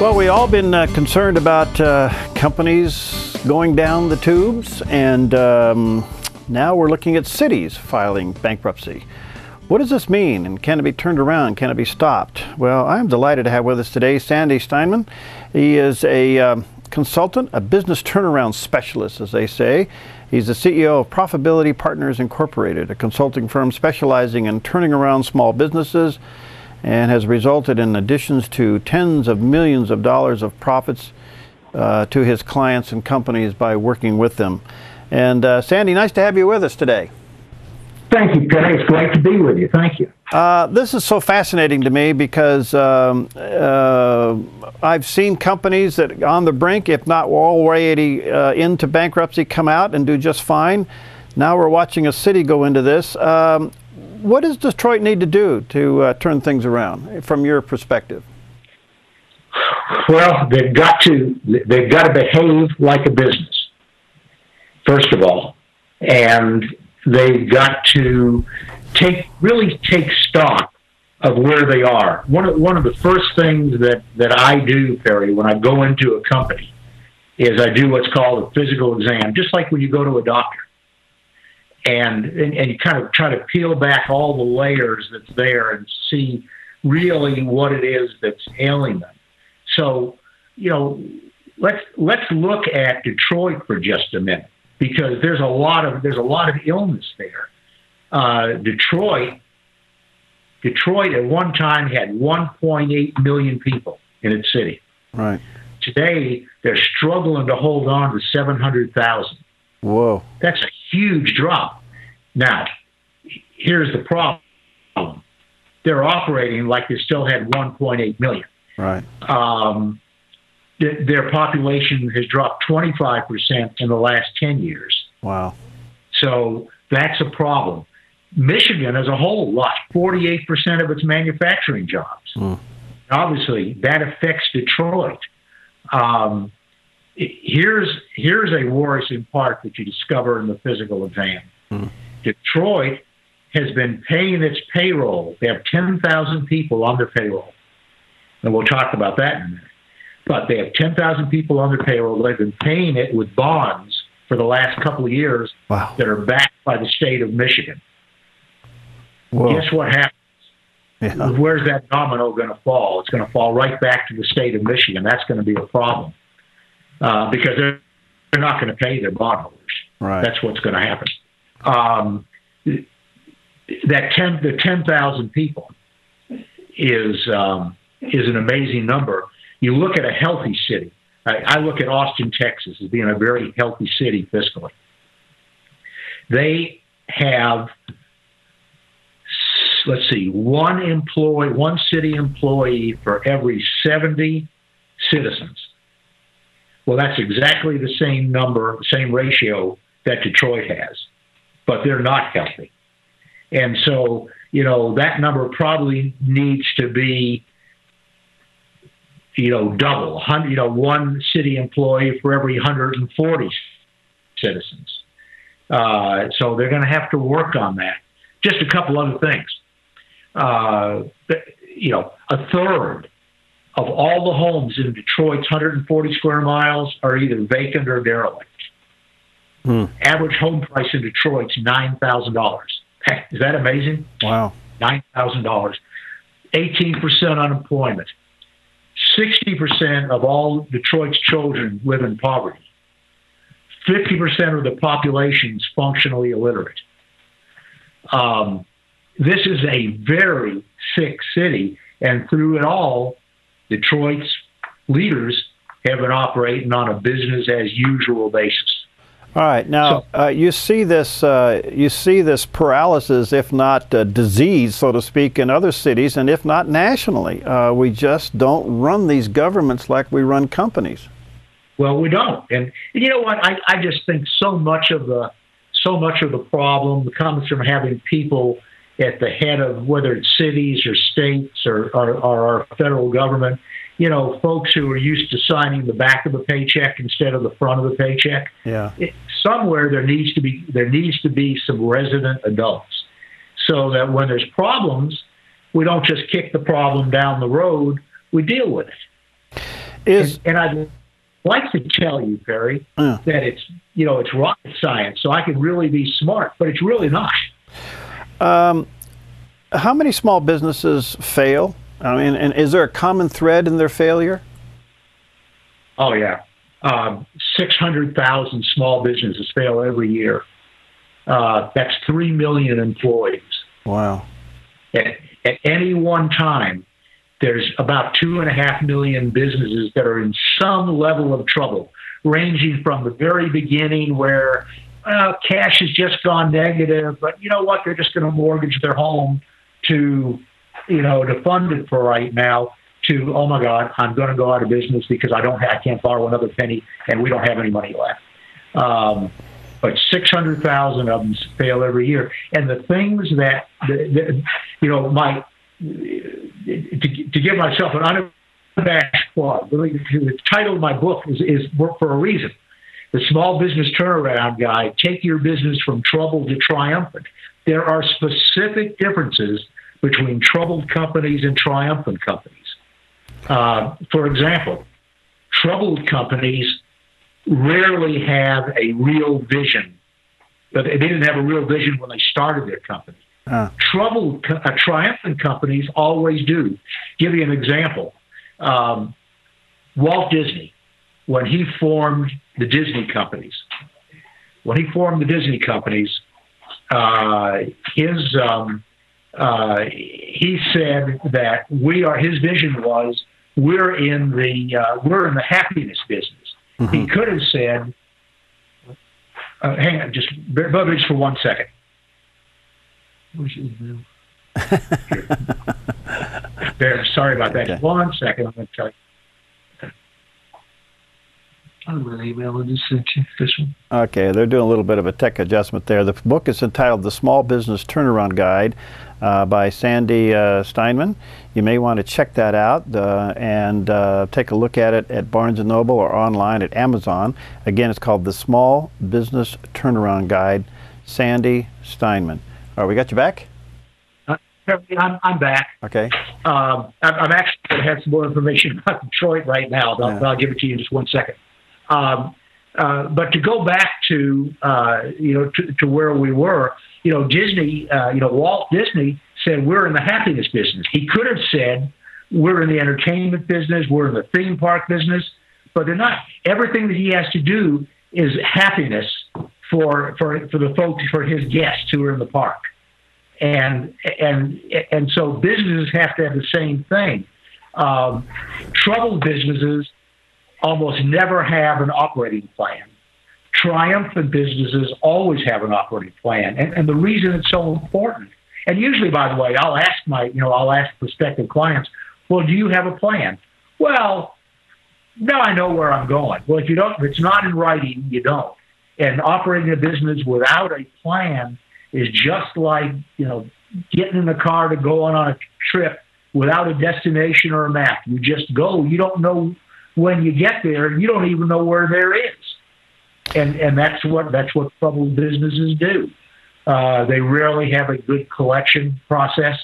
Well, we all been concerned about companies going down the tubes, and now we're looking at cities filing bankruptcy. What does this mean, and can it be turned around? Can it be stopped? Well, I'm delighted to have with us today Sandy Steinman. He is a consultant, a business turnaround specialist, as they say. He's the CEO of Profitability Partners Incorporated, a consulting firm specializing in turning around small businesses, and has resulted in additions to tens of millions of dollars of profits to his clients and companies by working with them. And Sandy, nice to have you with us today. Thank you, Penny. It's great to be with you. Thank you. This is so fascinating to me because I've seen companies that on the brink, if not already into bankruptcy, come out and do just fine. Now we're watching a city go into this. What does Detroit need to do to turn things around, from your perspective? Well, they've got to behave like a business, first of all, and they've got to really take stock of where they are. One of the first things that I do, Perry, when I go into a company, is I do what's called a physical exam, just like when you go to a doctor. And you kind of try to peel back all the layers that's there and see really what it is that's ailing them. So, let's look at Detroit for just a minute, because there's a lot of illness there. Detroit at one time had 1.8 million people in its city. Right. Today they're struggling to hold on to 700,000. Whoa. That's a huge drop. Now, here's the problem. They're operating like they still had 1.8 million. Right. Their population has dropped 25% in the last 10 years. Wow. So that's a problem. Michigan as a whole lost 48% of its manufacturing jobs. Obviously, that affects Detroit. Here's a worrisome part that you discover in the physical exam. Detroit has been paying its payroll. They have 10,000 people on their payroll. And we'll talk about that in a minute. But they have 10,000 people on their payroll. They've been paying it with bonds for the last couple of years. Wow. That are backed by the state of Michigan. Whoa. Guess what happens? Yeah. Where's that domino going to fall? It's going to fall right back to the state of Michigan. That's going to be a problem. Because they're not going to pay their bondholders. Right. That's what's going to happen. The 10,000 people is an amazing number. You look at a healthy city. I look at Austin, Texas, as being a very healthy city fiscally. They have, let's see, one city employee for every 70 citizens. Well, that's exactly the same number, same ratio that Detroit has, but they're not healthy. And so, that number probably needs to be, double, one city employee for every 140 citizens. So they're going to have to work on that. Just a couple other things. A third of all the homes in Detroit's 140 square miles are either vacant or derelict. Average home price in Detroit's $9,000. Is that amazing? Wow. $9,000. 18% unemployment. 60% of all Detroit's children live in poverty. 50% of the population is functionally illiterate. This is a very sick city, and through it all, Detroit's leaders have been operating on a business as usual basis. All right. Now, you see this paralysis, if not disease, so to speak, in other cities, and if not nationally. We just don't run these governments like we run companies. Well, we don't. And you know what? I just think so much of the problem comes from having people at the head of, whether it's cities or states or our federal government, folks who are used to signing the back of the paycheck instead of the front of the paycheck. Yeah. Somewhere there needs to be some resident adults, so that when there's problems, we don't just kick the problem down the road. We deal with it. And I'd like to tell you, Perry, that it's rocket science, so I could really be smart, but it's really not. How many small businesses fail? I mean, and is there a common thread in their failure? Oh, yeah. 600,000 small businesses fail every year. That's 3 million employees. Wow. At any one time, there's about 2.5 million businesses that are in some level of trouble, ranging from the very beginning where cash has just gone negative, but you know what? They're just going to mortgage their home to fund it for right now, to, oh my God, I'm going to go out of business because I can't borrow another penny and we don't have any money left. But 600,000 of them fail every year. And the things that, to give myself an unabashed plug, the title of my book is for a reason. The Small Business Turnaround Guide, Take Your Business from Trouble to Triumphant. There are specific differences between troubled companies and triumphant companies. For example, troubled companies rarely have a real vision. But they didn't have a real vision when they started their company. Triumphant companies always do. Give you an example. Walt Disney, when he formed the Disney companies, he said that his vision was we're in the happiness business. Mm-hmm. He could have said, hang on, just bear for 1 second. Sorry about that. Okay. 1 second, I'm going to tell you. I'm going to email and just send you this one. Okay, they're doing a little bit of a tech adjustment there. The book is entitled The Small Business Turnaround Guide by Sandy Steinman. You may want to check that out and take a look at it at Barnes & Noble or online at Amazon. Again, it's called The Small Business Turnaround Guide, Sandy Steinman. All right, we got you back? I'm back. Okay. I'm actually going to have some more information about Detroit right now. I'll give it to you in just 1 second. But to go back to where we were, Disney, Walt Disney said we're in the happiness business. He could have said we're in the entertainment business, we're in the theme park business, but they're not. Everything that he has to do is happiness for the folks, for his guests who are in the park, and so businesses have to have the same thing. Troubled businesses almost never have an operating plan. Triumphant businesses always have an operating plan. And the reason it's so important, and usually, by the way, I'll ask prospective clients, well, do you have a plan? Well, now I know where I'm going. Well, if it's not in writing, you don't. And operating a business without a plan is just like, getting in the car to go on a trip without a destination or a map. You just go. You don't know when you get there. You don't even know where there is. And that's what troubled businesses do. They rarely have a good collection process.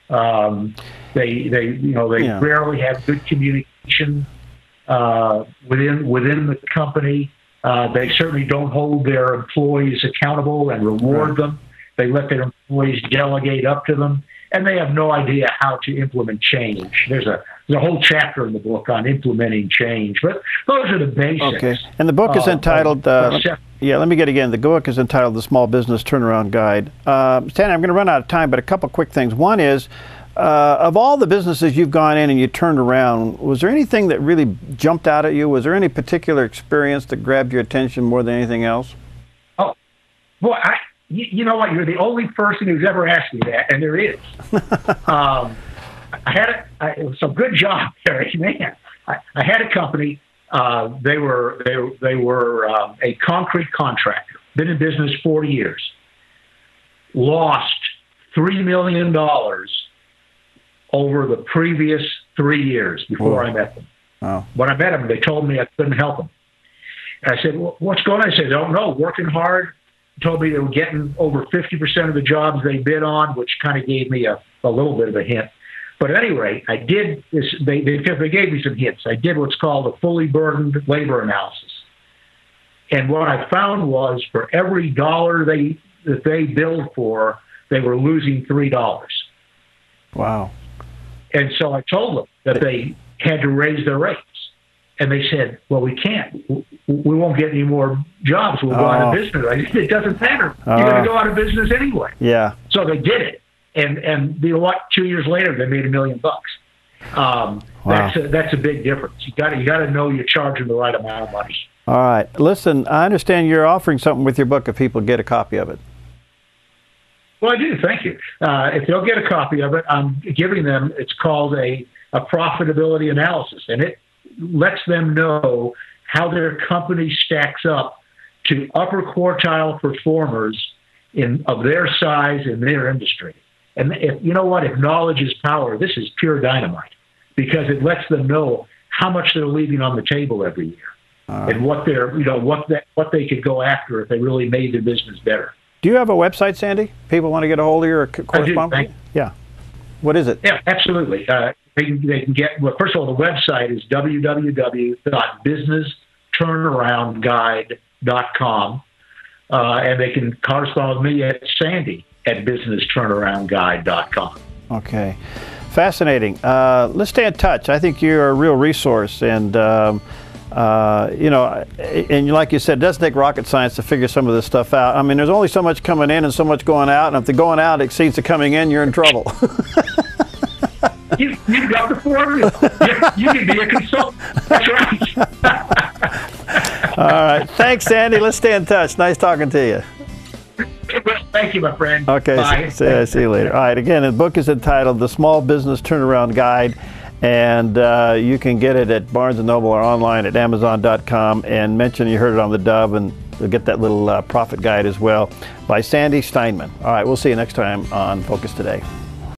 They rarely have good communication within the company. They certainly don't hold their employees accountable and reward them. They let their employees delegate up to them, and they have no idea how to implement change. There's a whole chapter in the book on implementing change, but those are the basics. Okay, and the book is entitled, let me get again. The book is entitled The Small Business Turnaround Guide. Stan, I'm going to run out of time, but a couple quick things. One is, of all the businesses you've gone in and you turned around, was there anything that really jumped out at you? Was there any particular experience that grabbed your attention more than anything else? Oh, boy, you know what? You're the only person who's ever asked me that, and there is. It was a good job, Terry. Man, I had a company. They were a concrete contractor. Been in business 40 years. Lost $3 million over the previous 3 years before I met them. Wow. When I met them, they told me I couldn't help them. I said, well, what's going on? I said, I don't know. Working hard. Told me they were getting over 50% of the jobs they bid on, which kind of gave me a little bit of a hint. But at any rate, I did this. They gave me some hits. I did what's called a fully burdened labor analysis. And what I found was for every dollar that they billed for, they were losing $3. Wow. And so I told them that they had to raise their rates. And they said, well, we can't. We won't get any more jobs. We'll go out of business. I said, it doesn't matter. You're going to go out of business anyway. Yeah. So they did it. And you know what? 2 years later, they made $1 million. Wow. That's a big difference. You got to know you're charging the right amount of money. All right. Listen, I understand you're offering something with your book if people get a copy of it. Well, I do. Thank you. If they'll get a copy of it, I'm giving them, it's called a profitability analysis, and it lets them know how their company stacks up to upper quartile performers of their size in their industry. And if you know what, if knowledge is power, this is pure dynamite, because it lets them know how much they're leaving on the table every year, and what they're, what they could go after if they really made their business better. Do you have a website, Sandy? People want to get a hold of you or correspond with you? Yeah. What is it? Yeah, absolutely. They can get, well, first of all, the website is www.businessturnaroundguide.com, and they can correspond with me at sandy@businessturnaroundguide.com. Okay. Fascinating. Let's stay in touch. I think you're a real resource, and and like you said, it doesn't take rocket science to figure some of this stuff out. I mean, there's only so much coming in and so much going out, and if the going out exceeds the coming in, you're in trouble. You've got the formula. You can be a consultant. That's right. All right. Thanks, Sandy. Let's stay in touch. Nice talking to you. Thank you, my friend. Okay. Bye. See you later. All right. Again, the book is entitled The Small Business Turnaround Guide, and you can get it at Barnes & Noble or online at Amazon.com, and mention you heard it on the Dove, and you'll get that little profit guide as well by Sandy Steinman. All right. We'll see you next time on Focus Today.